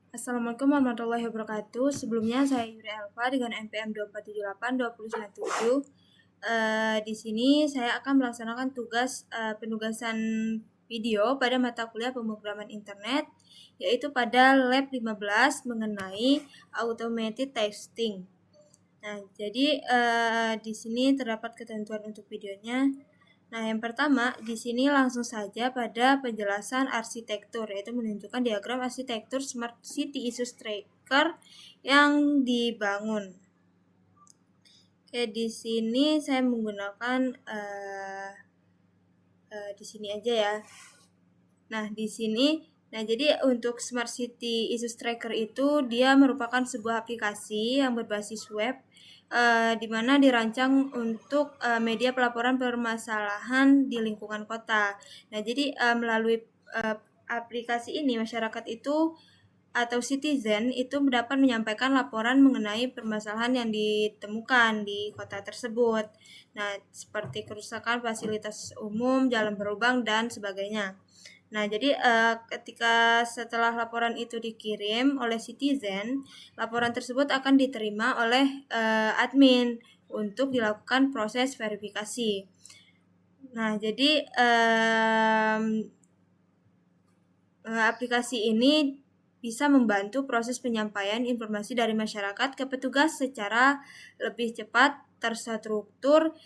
Assalamualaikum warahmatullahi wabarakatuh. Sebelumnya saya Yuri Elva dengan NPM 2478-2097. Di sini saya akan melaksanakan tugas penugasan video pada mata kuliah pemrograman internet, yaitu pada lab 15 mengenai automated testing. Nah, jadi di sini terdapat ketentuan untuk videonya. Nah, yang pertama, di sini langsung saja pada penjelasan arsitektur, yaitu menunjukkan diagram arsitektur Smart City Issues Tracker yang dibangun. Oke, di sini saya menggunakan di sini aja ya. Nah, di sini, jadi untuk Smart City Issues Tracker itu dia merupakan sebuah aplikasi yang berbasis web, di mana dirancang untuk media pelaporan permasalahan di lingkungan kota. Nah, jadi melalui aplikasi ini masyarakat itu atau citizen itu dapat menyampaikan laporan mengenai permasalahan yang ditemukan di kota tersebut. Nah, seperti kerusakan fasilitas umum, jalan berlubang, dan sebagainya. Nah, jadi ketika setelah laporan itu dikirim oleh citizen, laporan tersebut akan diterima oleh admin untuk dilakukan proses verifikasi. Nah, jadi aplikasi ini bisa membantu proses penyampaian informasi dari masyarakat ke petugas secara lebih cepat, terstruktur,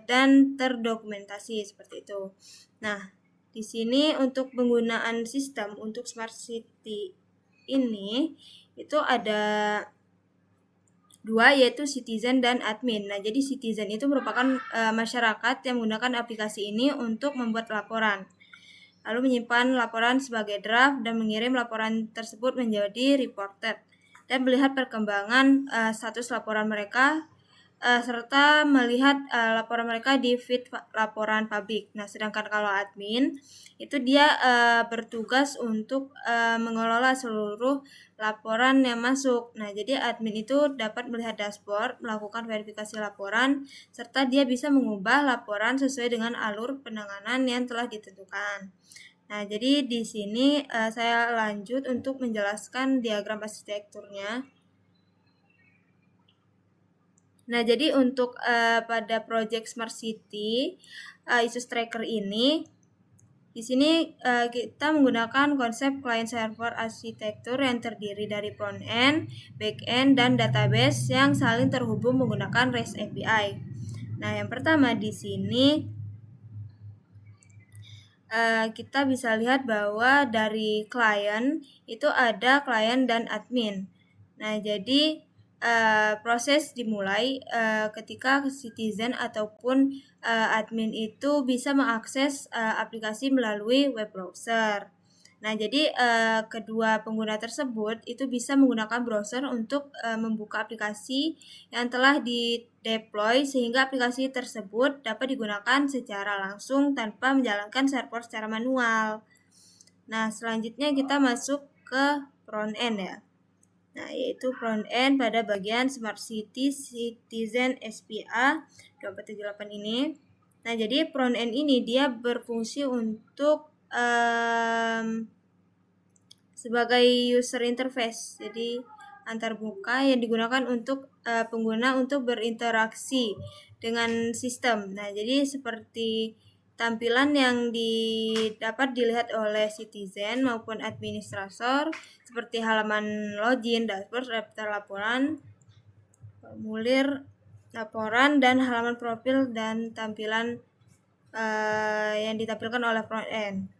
dan terdokumentasi seperti itu. Nah, di sini untuk penggunaan sistem untuk Smart City ini itu ada dua, yaitu citizen dan admin. Nah, jadi citizen itu merupakan masyarakat yang menggunakan aplikasi ini untuk membuat laporan, lalu menyimpan laporan sebagai draft dan mengirim laporan tersebut menjadi reported dan melihat perkembangan status laporan mereka serta melihat laporan mereka di feed laporan publik. Nah, sedangkan kalau admin itu dia bertugas untuk mengelola seluruh laporan yang masuk. Nah, jadi admin itu dapat melihat dashboard, melakukan verifikasi laporan, serta dia bisa mengubah laporan sesuai dengan alur penanganan yang telah ditentukan. Nah, jadi di sini saya lanjut untuk menjelaskan diagram arsitekturnya. Nah, jadi untuk pada project Smart City Issues Tracker ini, di sini kita menggunakan konsep client server arsitektur yang terdiri dari front end, back end, dan database yang saling terhubung menggunakan REST API. Nah, yang pertama di sini kita bisa lihat bahwa dari klien itu ada klien dan admin. Nah, jadi proses dimulai ketika citizen ataupun admin itu bisa mengakses aplikasi melalui web browser. Nah, jadi kedua pengguna tersebut itu bisa menggunakan browser untuk membuka aplikasi yang telah di-deploy sehingga aplikasi tersebut dapat digunakan secara langsung tanpa menjalankan server secara manual. Nah, selanjutnya kita masuk ke front end ya. Nah, yaitu front end pada bagian Smart City Citizen SPA 2478 ini. Nah, jadi front end ini dia berfungsi untuk sebagai user interface. Jadi antarmuka yang digunakan untuk pengguna untuk berinteraksi dengan sistem. Nah, jadi seperti tampilan yang dapat dilihat oleh citizen maupun administrator seperti halaman login, dashboard, daftar laporan, formulir laporan, dan halaman profil dan tampilan yang ditampilkan oleh front end.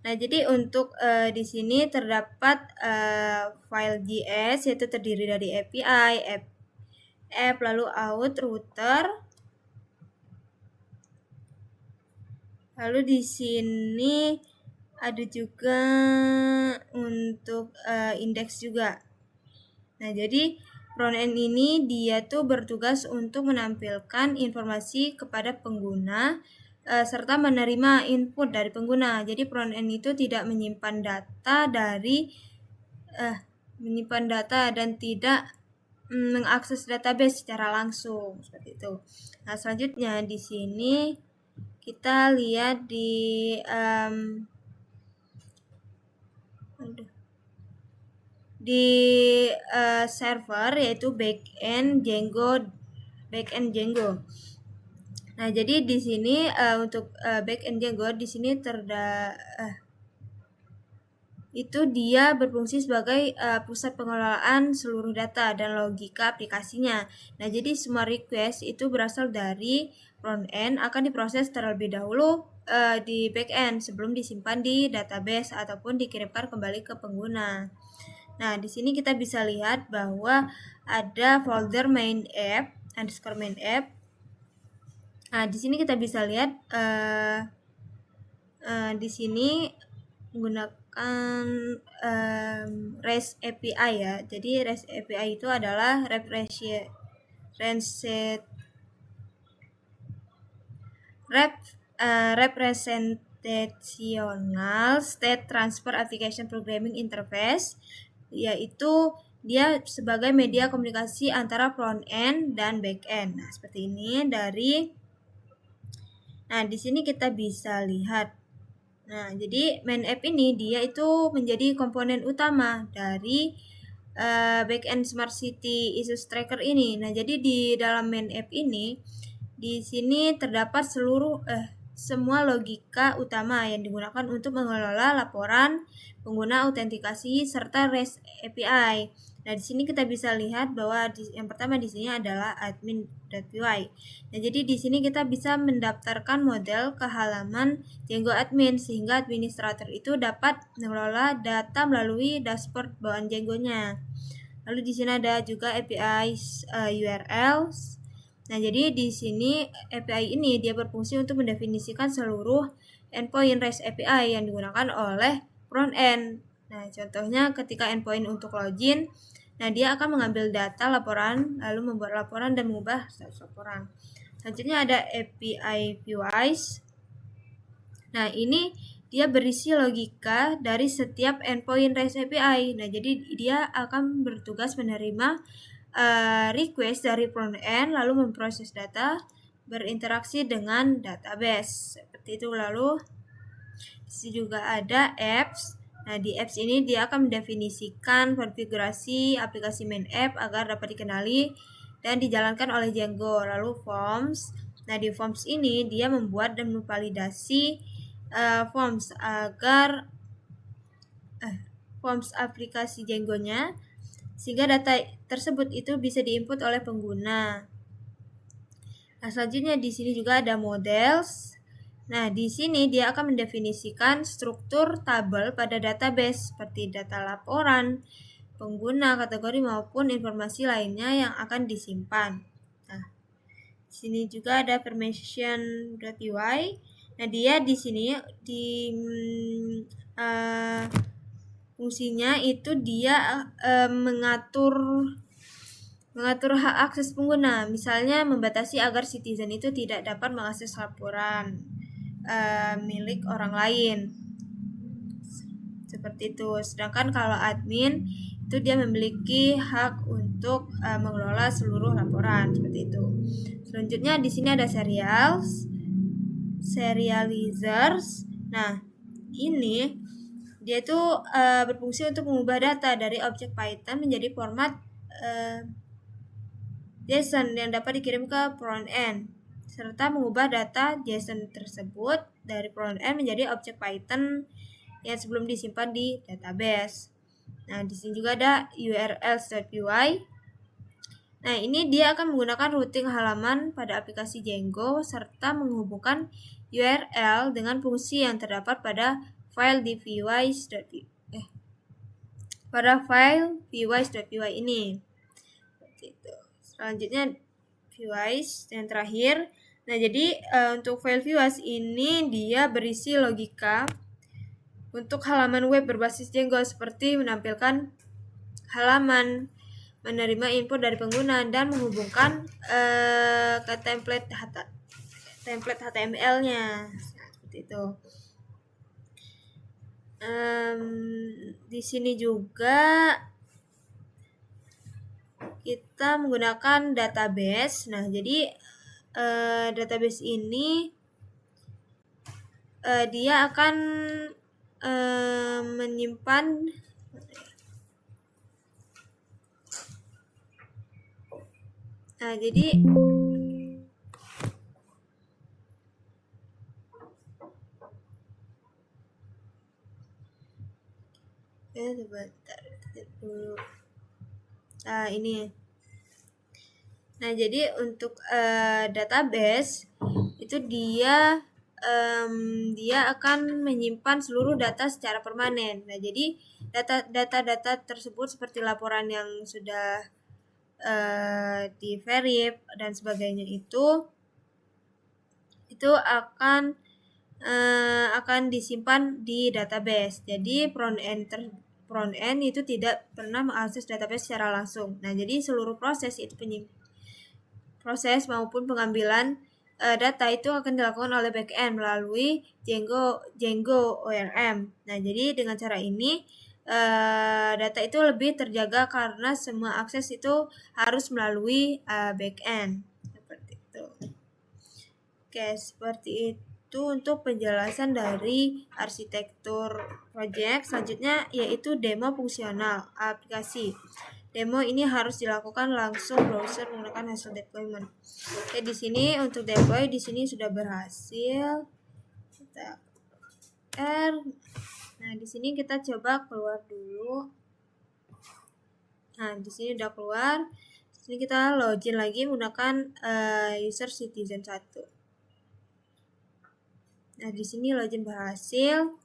Nah, jadi untuk di sini terdapat file JS yaitu terdiri dari API, app, lalu out, router. Lalu di sini ada juga untuk indeks juga. Nah, jadi front end ini dia tuh bertugas untuk menampilkan informasi kepada pengguna serta menerima input dari pengguna. Jadi front end itu tidak menyimpan data dan tidak mengakses database secara langsung seperti itu. Nah, selanjutnya di sini kita lihat di di server, yaitu backend Django. Nah, jadi di sini untuk backend Django di sini itu dia berfungsi sebagai pusat pengelolaan seluruh data dan logika aplikasinya. Nah, jadi semua request itu berasal dari front end akan diproses terlebih dahulu di back end sebelum disimpan di database ataupun dikirimkan kembali ke pengguna. Nah, di sini kita bisa lihat bahwa ada folder main app underscore main app. Nah, di sini kita bisa lihat di sini menggunakan REST API ya. Jadi REST API itu adalah Representational State Transfer Application Programming Interface, yaitu dia sebagai media komunikasi antara front end dan back end. Nah, seperti ini di sini kita bisa lihat. Nah, jadi main app ini dia itu menjadi komponen utama dari backend Smart City Issues Tracker ini. Nah, jadi di dalam main app ini di sini terdapat semua logika utama yang digunakan untuk mengelola laporan pengguna autentikasi serta REST API. Nah, di sini kita bisa lihat bahwa yang pertama di sini adalah admin.py. Nah, jadi di sini kita bisa mendaftarkan model ke halaman Django admin sehingga administrator itu dapat mengelola data melalui dashboard bawaan Django-nya. Lalu di sini ada juga API URLs. Nah, jadi di sini API ini dia berfungsi untuk mendefinisikan seluruh endpoint REST API yang digunakan oleh front end. Nah, contohnya ketika endpoint untuk login, nah dia akan mengambil data laporan, lalu membuat laporan dan mengubah status laporan. Selanjutnya ada API ViewEyes. Nah, ini dia berisi logika dari setiap endpoint REST API. Nah, jadi dia akan bertugas menerima request dari front end, lalu memproses data, berinteraksi dengan database. Seperti itu. Lalu di sini juga ada apps. Nah, di apps ini dia akan mendefinisikan konfigurasi aplikasi main app agar dapat dikenali dan dijalankan oleh Django. Lalu forms. Nah, di forms ini dia membuat dan memvalidasi forms agar forms aplikasi Django-nya sehingga data tersebut itu bisa diinput oleh pengguna. Nah, selanjutnya di sini juga ada models. Nah, di sini dia akan mendefinisikan struktur tabel pada database seperti data laporan, pengguna, kategori maupun informasi lainnya yang akan disimpan. Nah, di sini juga ada permission.py. Nah, dia di sini fungsinya itu dia mengatur hak akses pengguna, misalnya membatasi agar citizen itu tidak dapat mengakses laporan milik orang lain. Seperti itu. Sedangkan kalau admin itu dia memiliki hak untuk mengelola seluruh laporan, seperti itu. Selanjutnya di sini ada serializers. Nah, ini dia itu berfungsi untuk mengubah data dari objek Python menjadi format JSON yang dapat dikirim ke front end, serta mengubah data JSON tersebut dari front end menjadi objek Python yang sebelum disimpan di database. Nah, di sini juga ada urls.py. Nah, ini dia akan menggunakan routing halaman pada aplikasi Django serta menghubungkan URL dengan fungsi yang terdapat pada file di ViewEyes.py ini. Seperti itu. Selanjutnya ViewEyes yang terakhir. Nah, jadi untuk file ViewEyes ini dia berisi logika untuk halaman web berbasis Django seperti menampilkan halaman, menerima input dari pengguna, dan menghubungkan ke template HTML-nya. Nah, seperti itu. Di sini juga kita menggunakan database. Nah, jadi database ini dia akan menyimpan Nah, jadi sebentar dulu. Nah, ini. Nah, jadi untuk database itu dia akan menyimpan seluruh data secara permanen. Nah, jadi data-data tersebut seperti laporan yang sudah di verif dan sebagainya itu akan disimpan di database. Jadi front end itu tidak pernah mengakses database secara langsung. Nah, jadi seluruh proses maupun pengambilan data itu akan dilakukan oleh backend melalui Django ORM. Nah, jadi dengan cara ini data itu lebih terjaga karena semua akses itu harus melalui backend. Seperti itu. Oke, seperti itu untuk penjelasan dari arsitektur project. Selanjutnya yaitu demo fungsional aplikasi. Demo ini harus dilakukan langsung browser menggunakan hasil deployment. Oke, di sini untuk deploy di sini sudah berhasil. Kita Nah, di sini kita coba keluar dulu. Nah, di sini udah keluar. Di sini kita login lagi menggunakan user citizen 1. Nah, di sini login berhasil.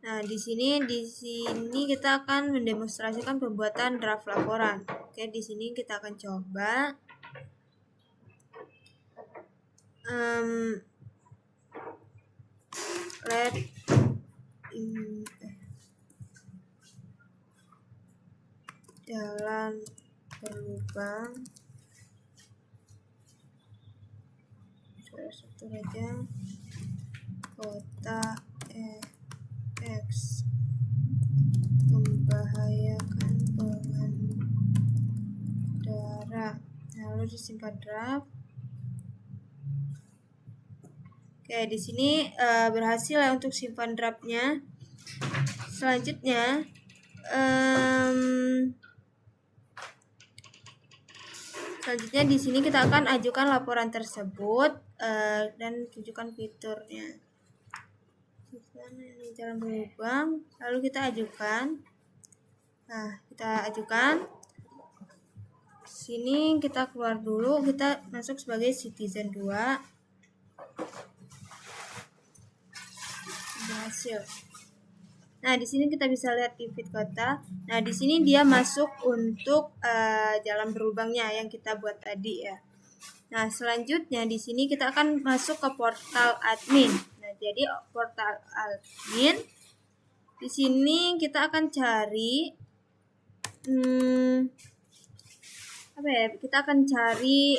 Nah, di sini kita akan mendemonstrasikan pembuatan draft laporan. Oke, di sini kita akan coba. Jalan berlubang. Satu aja. Kota X membahayakan pengendara. Lalu disimpan draft. Oke, di sini berhasil ya untuk simpan draftnya. Selanjutnya di sini kita akan ajukan laporan tersebut dan tunjukkan fiturnya. Ini jalan berlubang, lalu kita ajukan. Nah, kita ajukan. Sini kita keluar dulu, kita masuk sebagai citizen 2. Berhasil. Nah, di sini kita bisa lihat di feed kota. Nah, di sini dia masuk untuk jalan berlubangnya yang kita buat tadi ya. Nah, selanjutnya di sini kita akan masuk ke portal admin. Nah, jadi portal admin di sini kita akan cari kita akan cari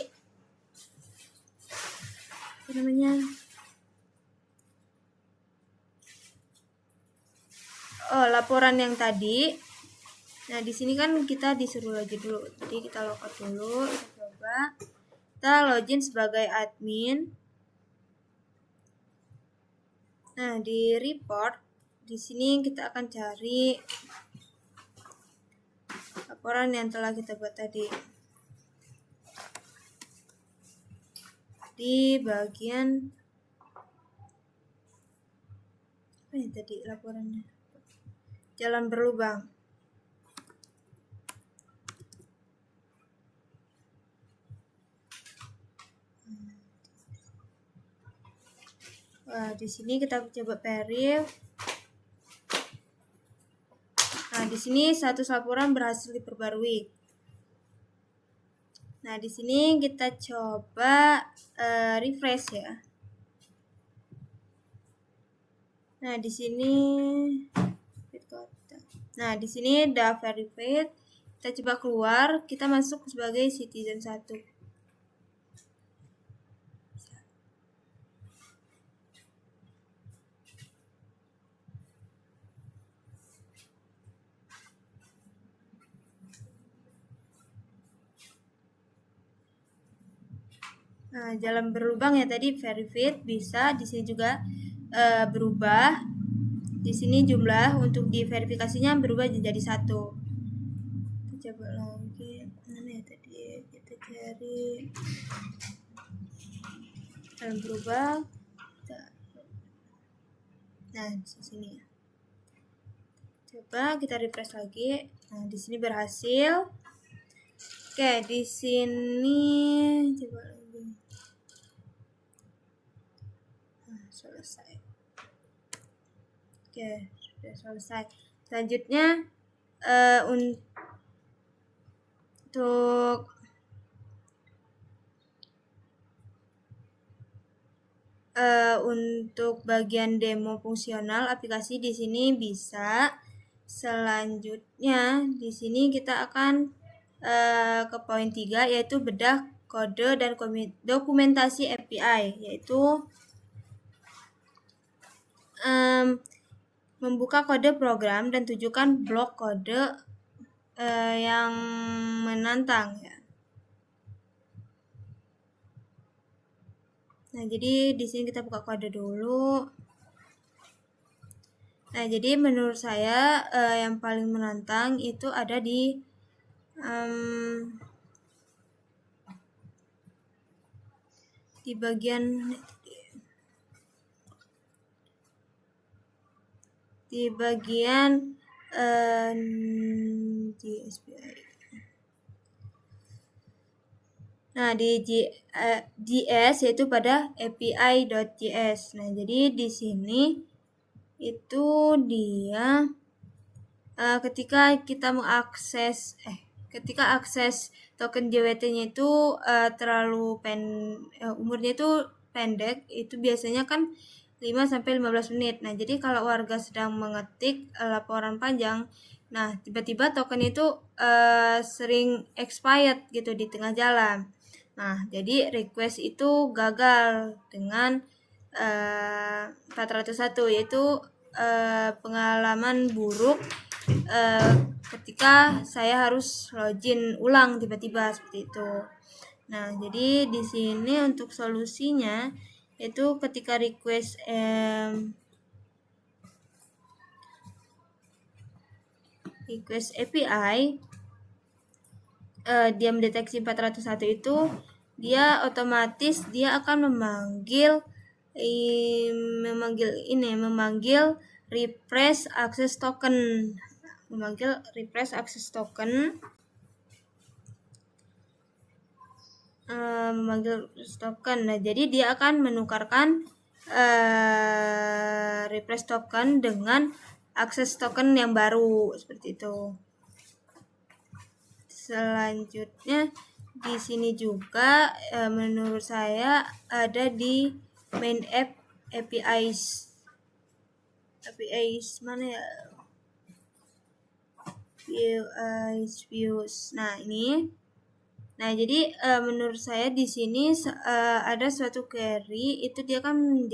laporan yang tadi. Nah, di sini kan kita disuruh login dulu. Jadi kita logout dulu, kita coba. Kita login sebagai admin. Nah, di report di sini kita akan cari laporan yang telah kita buat tadi. Di bagian apa ya tadi laporannya? Jalan berlubang. Wah, di sini kita coba verif. Nah, di sini status laporan berhasil diperbarui. Nah, di sini kita coba refresh ya. Nah, di sini udah verified. Kita coba keluar, kita masuk sebagai citizen 1. Nah, jalan berlubang ya tadi verified bisa, di sini juga berubah. di sini jumlah untuk diverifikasinya berubah jadi 1. Kita coba lagi. Mana ya tadi? Kita cari yang berubah. Nah, di sini ya. Coba kita refresh lagi. Nah, di sini berhasil. Oke, di sini coba lagi. Nah, selesai. Oke, sudah selesai. Selanjutnya untuk bagian demo fungsional aplikasi di sini bisa. Selanjutnya di sini kita akan ke poin 3, yaitu bedah kode dan dokumentasi API, yaitu membuka kode program dan tunjukkan blok kode yang menantang ya. Nah, jadi di sini kita buka kode dulu. Nah, jadi menurut saya yang paling menantang itu ada di bagian GSPI. Nah, di JS yaitu pada API.js. Nah, jadi di sini itu dia ketika kita mengakses ketika akses token JWT-nya itu terlalu umurnya itu pendek, itu biasanya kan 5 sampai 15 menit. Nah, jadi kalau warga sedang mengetik laporan panjang, nah tiba-tiba token itu sering expired gitu di tengah jalan. Nah, jadi request itu gagal dengan 401, yaitu pengalaman buruk ketika saya harus login ulang tiba-tiba seperti itu. Nah, jadi di sini untuk solusinya yaitu ketika request API dia mendeteksi 401 itu, dia otomatis dia akan memanggil refresh access token. Memanggil refresh access token. Nah, jadi dia akan menukarkan refresh token dengan akses token yang baru seperti itu. Selanjutnya di sini juga menurut saya ada di main app APIs mana ya? Views. Nah, ini. Nah, jadi menurut saya di sini ada suatu query, itu dia akan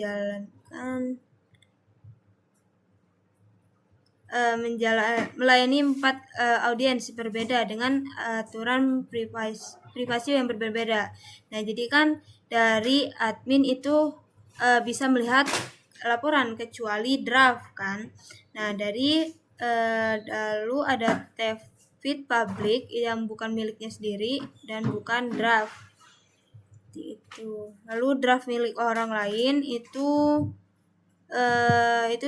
melayani 4 audiens berbeda dengan aturan privasi yang berbeda. Nah, jadi kan dari admin itu bisa melihat laporan kecuali draft kan. Nah, dari lalu ada feed public yang bukan miliknya sendiri dan bukan draft. Itu. Lalu draft milik orang lain itu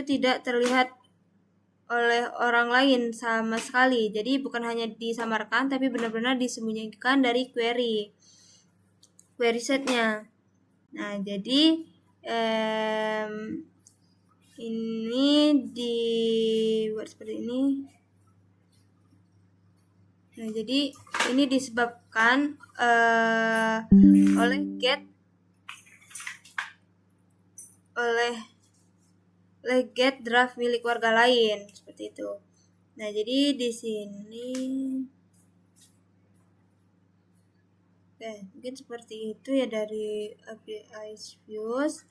tidak terlihat oleh orang lain sama sekali. Jadi bukan hanya disamarkan tapi benar-benar disembunyikan dari query setnya. Nah, jadi ini dibuat seperti ini. Nah, jadi ini disebabkan oleh get draft milik warga lain seperti itu. Nah, jadi di sini mungkin seperti itu ya dari API views.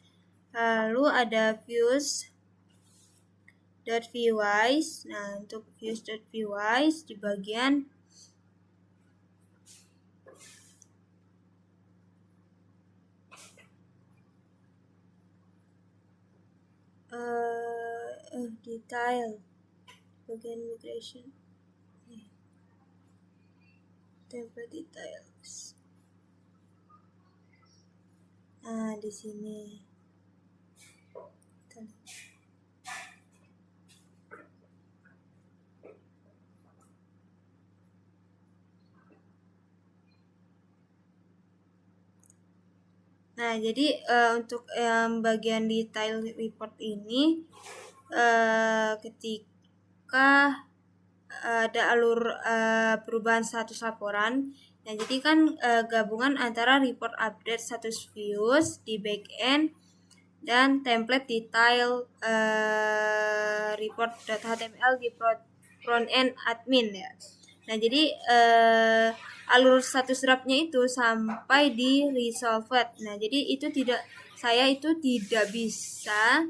Lalu ada views.views. Nah, untuk views.views di bagian detail bagian migration, template details. Nah, di sini. Nah, jadi untuk bagian detail report ini ketika ada alur perubahan status laporan. Nah, jadi kan gabungan antara report update status views di backend dan template detail report.html di front end admin ya. Nah, jadi alur status draftnya itu sampai di resolved. Nah, jadi saya itu tidak bisa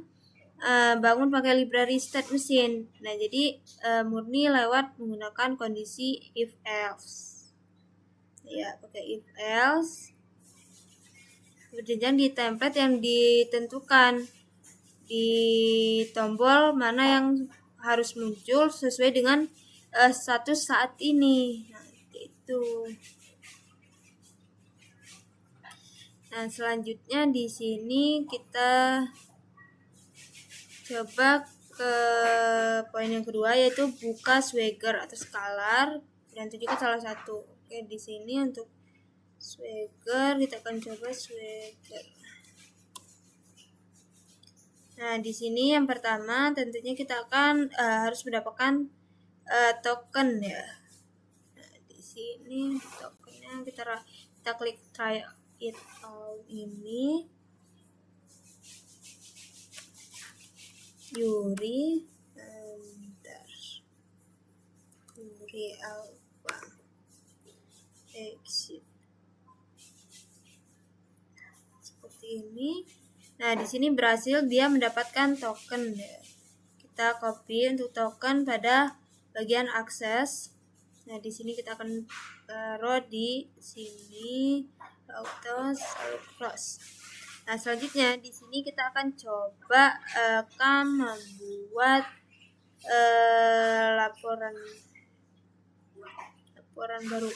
bangun pakai library state mesin. Nah, jadi murni lewat menggunakan kondisi if else. Ya, pakai if else. Berjenjang di template yang ditentukan di tombol mana yang harus muncul sesuai dengan status saat ini. Nah, itu. Nah, selanjutnya di sini kita coba ke poin yang kedua, yaitu buka swagger atau scalar dan tunjukkan salah satu. Oke, di sini untuk swagger kita akan coba swagger. Nah, di sini yang pertama tentunya kita akan harus mendapatkan token ya. Nah, di sini tokennya kita klik try it out ini. Yuri Alpha exit seperti ini. Nah, di sini berhasil dia mendapatkan token ya. Kita copy untuk token pada bagian akses. Nah, di sini kita akan taruh di sini auto close. Nah, selanjutnya di sini kita akan coba membuat laporan baru.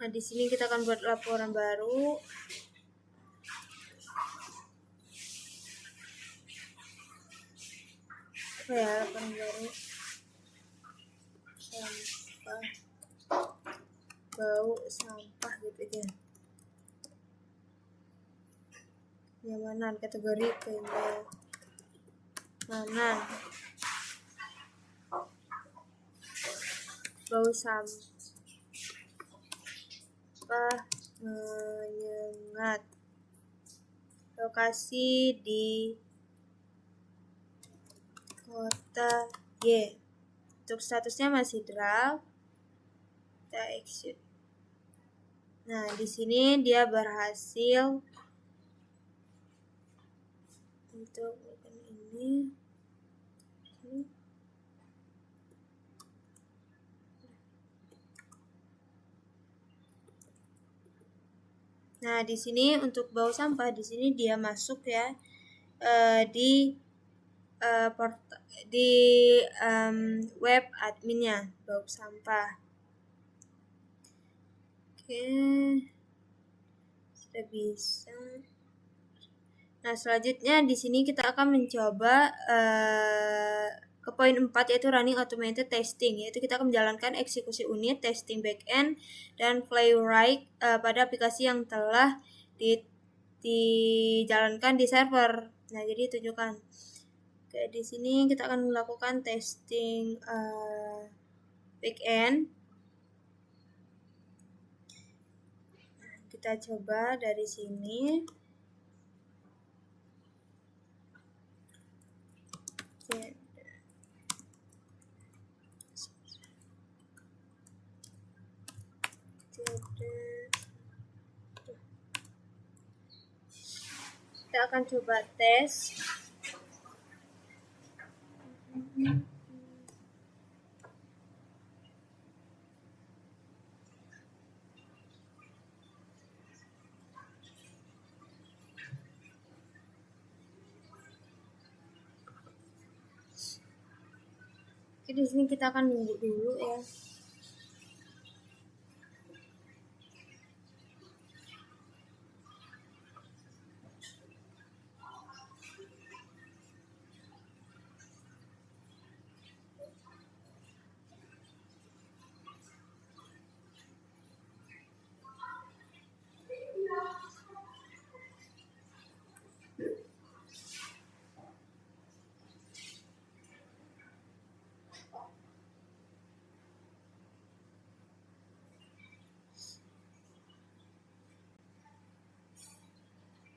Nah, di sini kita akan buat laporan baru. Apa ya laporan baru? Sampah, bau sampah gitu aja. Kenyamanan, kategori kenyamanan, bau sampah menyengat, lokasi di kota Y. Untuk statusnya masih draft. Kita exit. Nah, di sini dia berhasil untuk ini. Nah, di sini untuk bau sampah di sini dia masuk ya di web adminnya bau sampah. Oke, sudah bisa. Nah, selanjutnya di sini kita akan mencoba ke poin 4, yaitu running automated testing, yaitu kita akan menjalankan eksekusi unit, testing backend, dan playwright pada aplikasi yang telah dijalankan di server. Nah, jadi tunjukkan. Oke, di sini kita akan melakukan testing backend. Kita coba dari sini. Kita akan coba tes. di sini kita akan nunggu dulu ya.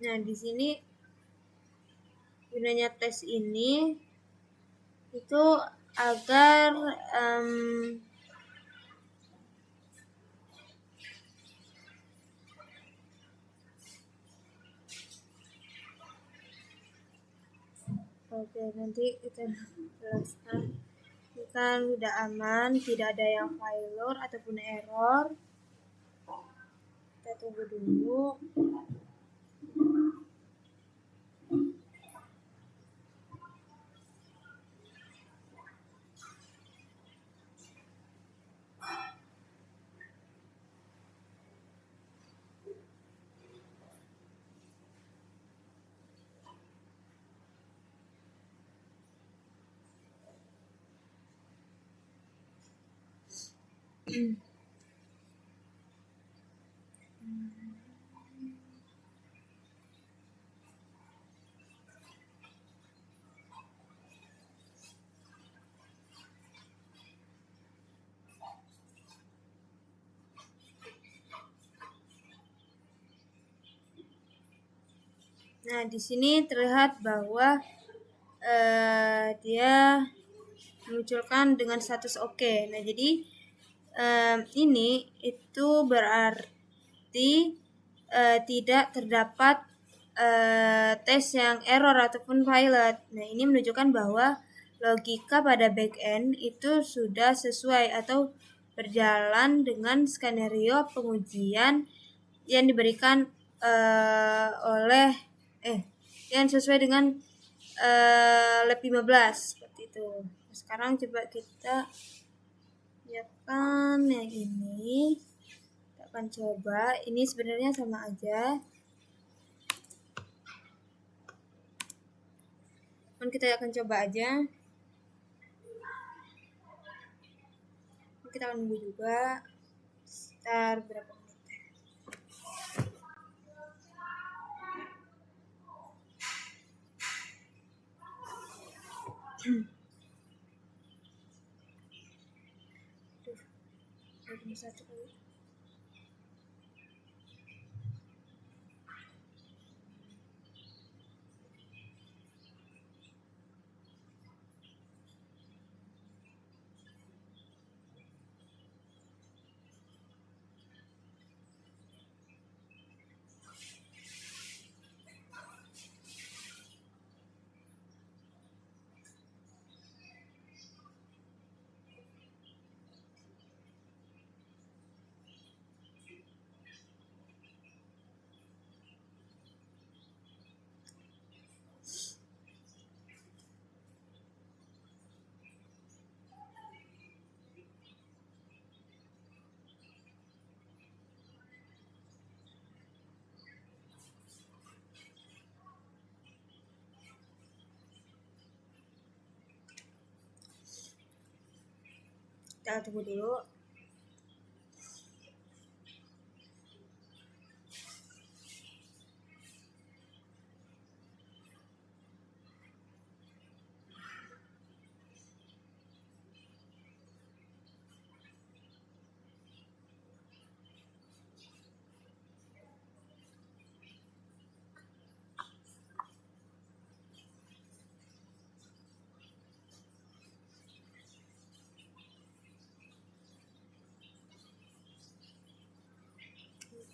Nah, di sini gunanya tes ini itu agar oke, nanti kita jelaskan. Kita sudah aman, tidak ada yang failure ataupun error. Kita tunggu dulu. Nah, di sini terlihat bahwa dia munculkan dengan status oke. Nah, jadi ini itu berarti tidak terdapat tes yang error ataupun pilot. Nah, ini menunjukkan bahwa logika pada backend itu sudah sesuai atau berjalan dengan skenario pengujian yang diberikan yang sesuai dengan lab 15 seperti itu. Sekarang coba kita siapkan yang ini. Kita akan coba. Ini sebenarnya sama aja. Dan kita akan coba aja. Kita akan nunggu juga sekitar berapa menit. Satu kali. Kita tunggu dulu.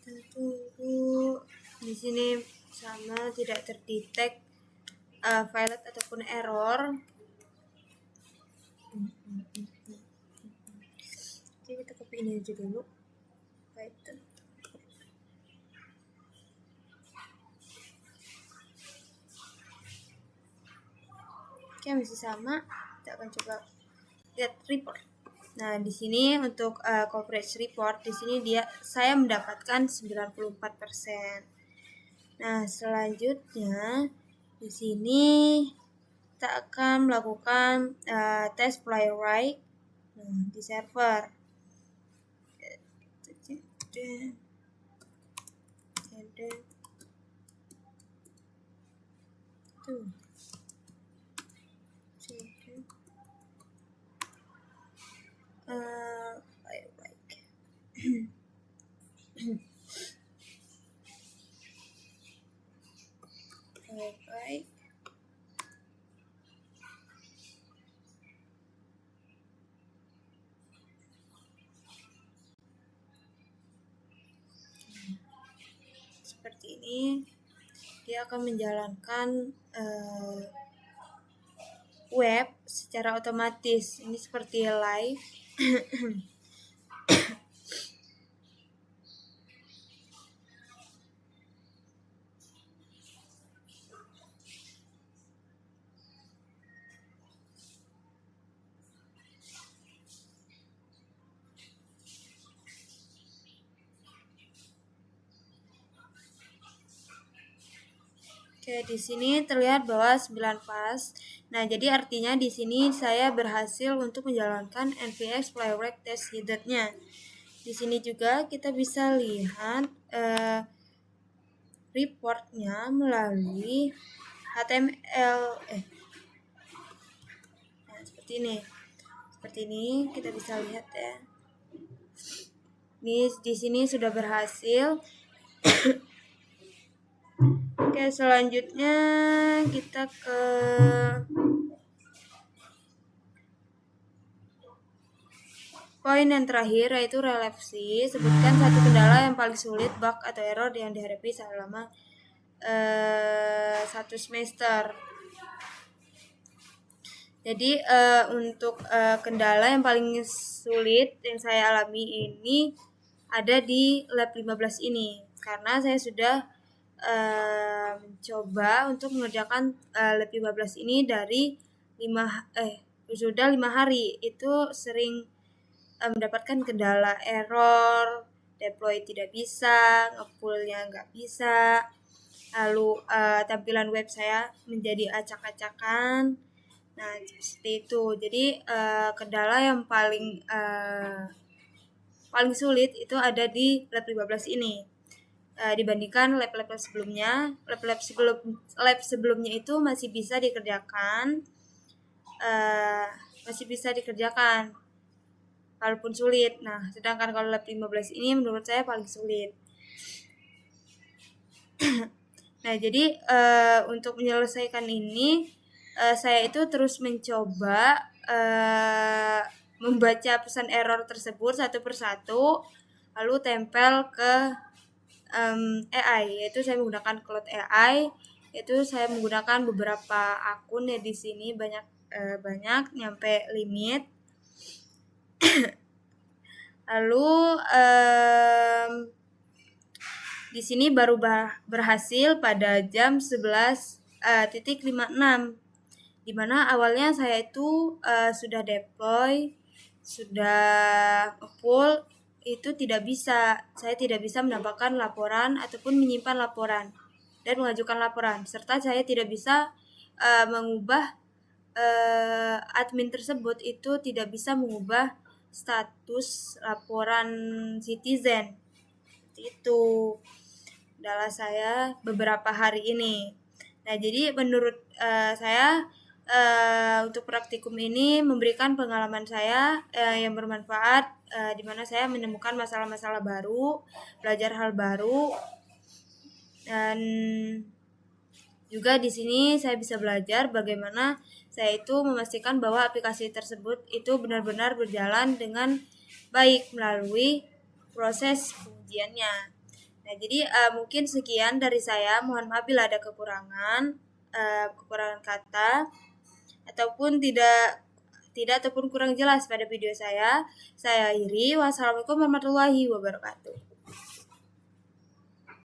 Kita tunggu. Di sini sama, tidak terdetek pilot ataupun error. Oke, kita copy ini aja dulu. Python. Oke, masih sama. Kita akan coba get report. Nah, di sini untuk coverage report di sini saya mendapatkan 94%. Nah, selanjutnya di sini kita akan melakukan tes playwright di server. Playwright. Seperti ini, dia akan menjalankan web secara otomatis. Ini seperti live. Oke, di sini terlihat bahwa 9 pas. Nah, jadi artinya di sini saya berhasil untuk menjalankan NVX Playwright Test Headed-nya. Di sini juga kita bisa lihat reportnya melalui HTML. Nah, seperti ini. Seperti ini kita bisa lihat ya. Ini di sini sudah berhasil. Oke, selanjutnya kita ke poin yang terakhir, yaitu relevansi. Sebutkan satu kendala yang paling sulit, bug atau error yang dihadapi selama 1 semester. Jadi untuk kendala yang paling sulit yang saya alami ini ada di lab 15 ini, karena saya sudah mencoba untuk mengerjakan lab 15 ini dari 5 hari. Itu sering mendapatkan kendala, error, deploy tidak bisa, nge-pull-nya nggak bisa, lalu tampilan web saya menjadi acak-acakan. Nah, seperti itu. Jadi kendala yang paling sulit itu ada di lab 15 ini. Dibandingkan lab-lab sebelumnya, lab sebelumnya itu masih bisa dikerjakan, walaupun sulit. Nah, sedangkan kalau lab 15 ini menurut saya paling sulit. Nah, jadi untuk menyelesaikan ini, saya itu terus mencoba membaca pesan error tersebut satu persatu, lalu tempel ke AI, yaitu saya menggunakan Cloud AI, yaitu saya menggunakan beberapa akun ya di sini, banyak nyampe limit. Lalu di sini baru berhasil pada jam 11.56, di mana awalnya saya itu sudah deploy, sudah full, itu tidak bisa. Saya tidak bisa menambahkan laporan ataupun menyimpan laporan dan mengajukan laporan, serta saya tidak bisa mengubah admin tersebut itu tidak bisa mengubah status laporan citizen. Seperti itu adalah saya beberapa hari ini. Nah, jadi menurut saya untuk praktikum ini memberikan pengalaman saya yang bermanfaat, di mana saya menemukan masalah-masalah baru, belajar hal baru, dan juga di sini saya bisa belajar bagaimana saya itu memastikan bahwa aplikasi tersebut itu benar-benar berjalan dengan baik melalui proses pengujiannya. Nah, jadi mungkin sekian dari saya. Mohon maaf bila ada kekurangan kata ataupun tidak ataupun kurang jelas pada video saya. Saya akhiri. Wassalamualaikum warahmatullahi wabarakatuh.